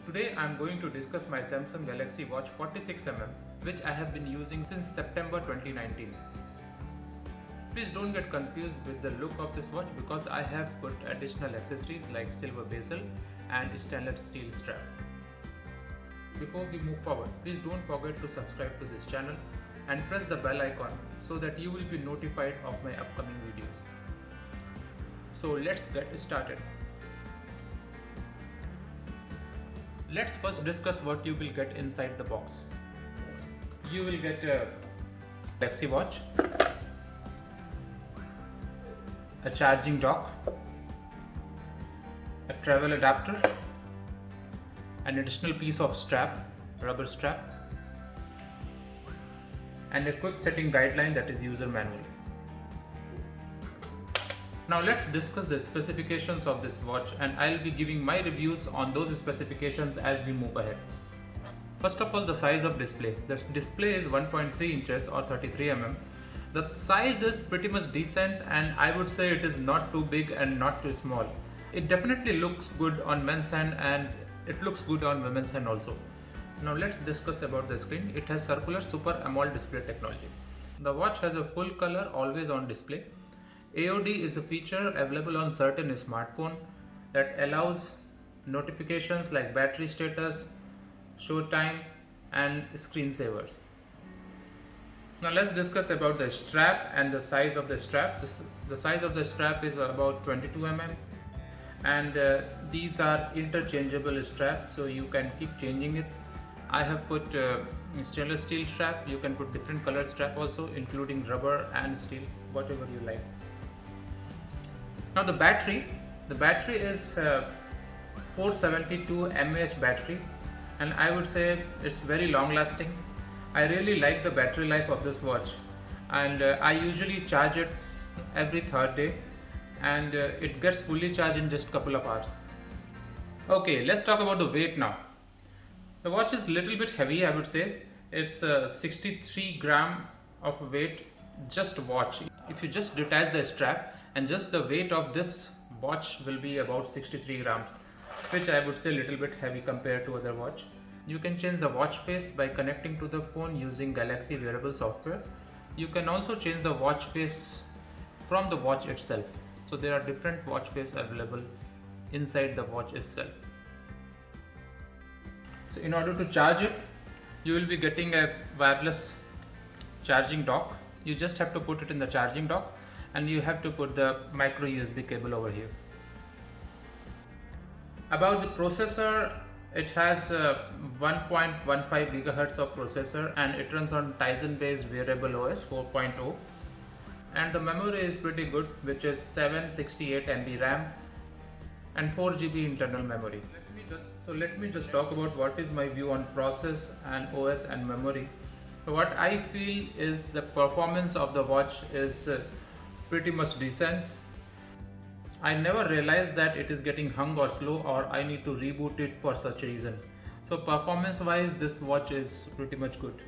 Today I am going to discuss my Samsung Galaxy Watch 46mm, which I have been using since September 2019. Please don't get confused with the look of this watch because I have put additional accessories like silver bezel and stainless steel strap. Before we move forward, please don't forget to subscribe to this channel and press the bell icon so that you will be notified of my upcoming videos. So let's get started. Let's first discuss what you will get inside the box. You will get a Galaxy Watch, a charging dock, a travel adapter, an additional piece of strap, rubber strap, and a quick setting guideline that is user manual. Now let's discuss the specifications of this watch, and I'll be giving my reviews on those specifications as we move ahead. First of all, the size of display. The display is 1.3 inches or 33mm. The size is pretty much decent, and I would say it is not too big and not too small. It definitely looks good on men's hand and it looks good on women's hand also. Now let's discuss about the screen. It has circular Super AMOLED display technology. The watch has a full color always on display. AOD is a feature available on certain smartphones that allows notifications like battery status, show time, and screensavers. Now let's discuss about the strap and the size of the strap. The size of the strap is about 22mm, and these are interchangeable straps, so you can keep changing it. I have put stainless steel strap. You can put different color strap also, including rubber and steel, whatever you like. Now the battery is 472 mAh battery, and I would say it's very long lasting. I really like the battery life of this watch, and I usually charge it every third day, and it gets fully charged in just couple of hours. Okay, let's talk about the weight now. The watch is little bit heavy, I would say. It's 63 gram of weight, just watch. If you just detach the strap, and just the weight of this watch will be about 63 grams, which I would say a little bit heavy compared to other watch. You can change the watch face by connecting to the phone using Galaxy wearable software. You can also change the watch face from the watch itself. So there are different watch face available inside the watch itself. So in order to charge it, you will be getting a wireless charging dock. You just have to put it in the charging dock, and you have to put the micro USB cable over here. About the processor, it has 1.15 GHz of processor, and it runs on Tizen based wearable OS 4.0, and the memory is pretty good, which is 768 MB RAM and 4 GB internal memory. So let me just talk about what is my view on process and OS and memory. So what I feel is the performance of the watch is pretty much decent. I never realized that it is getting hung or slow, or I need to reboot it for such a reason. So performance wise, this watch is pretty much good.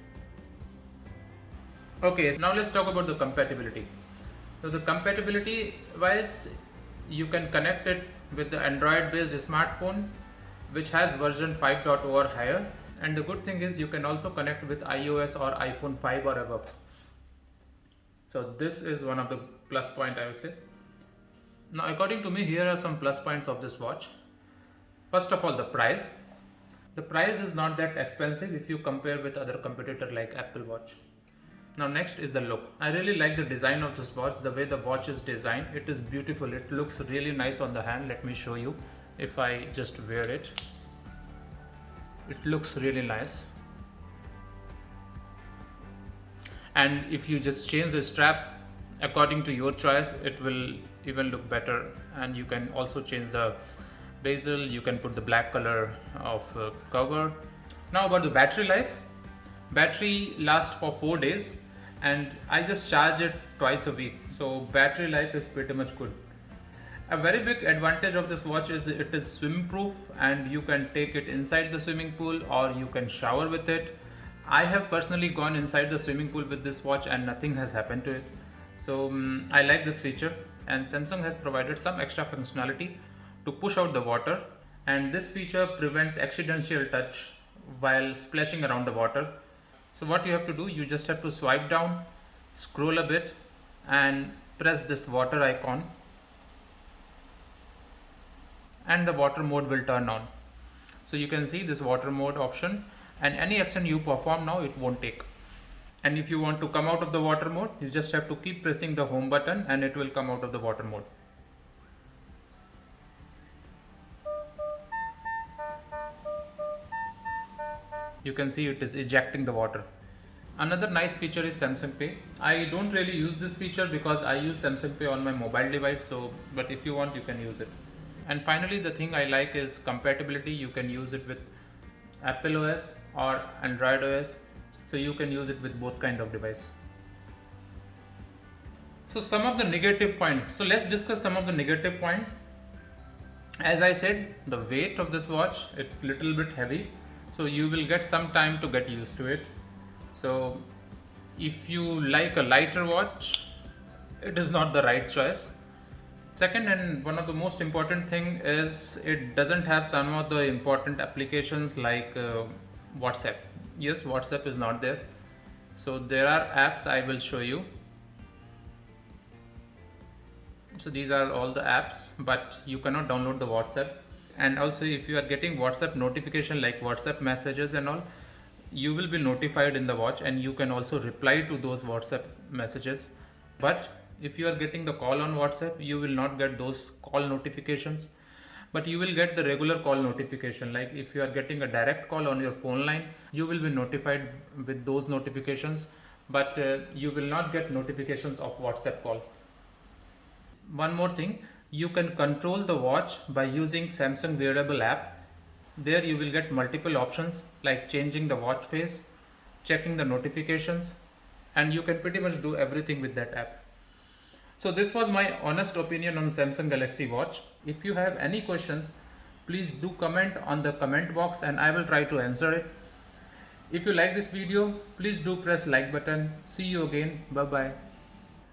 Okay, so now let's talk about the compatibility. So the compatibility wise, you can connect it with the Android based smartphone which has version 5.0 or higher, and the good thing is you can also connect with iOS or iPhone 5 or above. So this is one of the plus point, I would say. Now according to me, here are some plus points of this watch. First of all, the price. The price is not that expensive if you compare with other competitor like Apple Watch. Now next is the look. I really like the design of this watch, the way the watch is designed. It is beautiful. It looks really nice on the hand. Let me show you. If I just wear it, it looks really nice. And if you just change the strap according to your choice, it will even look better. And you can also change the bezel. You can put the black color of cover. Now about the battery life. Battery lasts for 4 days, and I just charge it twice a week, so battery life is pretty much good. A very big advantage of this watch is it is swim proof, and you can take it inside the swimming pool or you can shower with it. I have personally gone inside the swimming pool with this watch and nothing has happened to it. So I like this feature, and Samsung has provided some extra functionality to push out the water. and this feature prevents accidental touch while splashing around the water. So what you have to do, you just have to swipe down, scroll a bit and press this water icon, and the water mode will turn on. So you can see this water mode option, and any action you perform now, it won't take. And if you want to come out of the water mode, you just have to keep pressing the home button and it will come out of the water mode. You can see it is ejecting the water. Another nice feature is Samsung Pay. I don't really use this feature because I use Samsung Pay on my mobile device, but if you want, you can use it. And finally, the thing I like is compatibility. You can use it with Apple OS or Android OS, so you can use it with both kind of device. So some of the negative points. So let's discuss some of the negative point. As I said, the weight of this watch, it's little bit heavy, so you will get some time to get used to it. So if you like a lighter watch, it is not the right choice. Second, and one of the most important thing is it doesn't have some of the important applications like WhatsApp. Yes, WhatsApp is not there. So there are apps I will show you. So these are all the apps, but you cannot download the WhatsApp. And also if you are getting WhatsApp notification like WhatsApp messages and all, you will be notified in the watch and you can also reply to those WhatsApp messages. But if you are getting the call on WhatsApp, you will not get those call notifications, but you will get the regular call notification. Like if you are getting a direct call on your phone line, you will be notified with those notifications, but you will not get notifications of WhatsApp call. One more thing, you can control the watch by using Samsung wearable app. There you will get multiple options like changing the watch face, checking the notifications, and you can pretty much do everything with that app. So this was my honest opinion on Samsung Galaxy Watch. If you have any questions, please do comment on the comment box and I will try to answer it. If you like this video, please do press like button. See you again. Bye bye.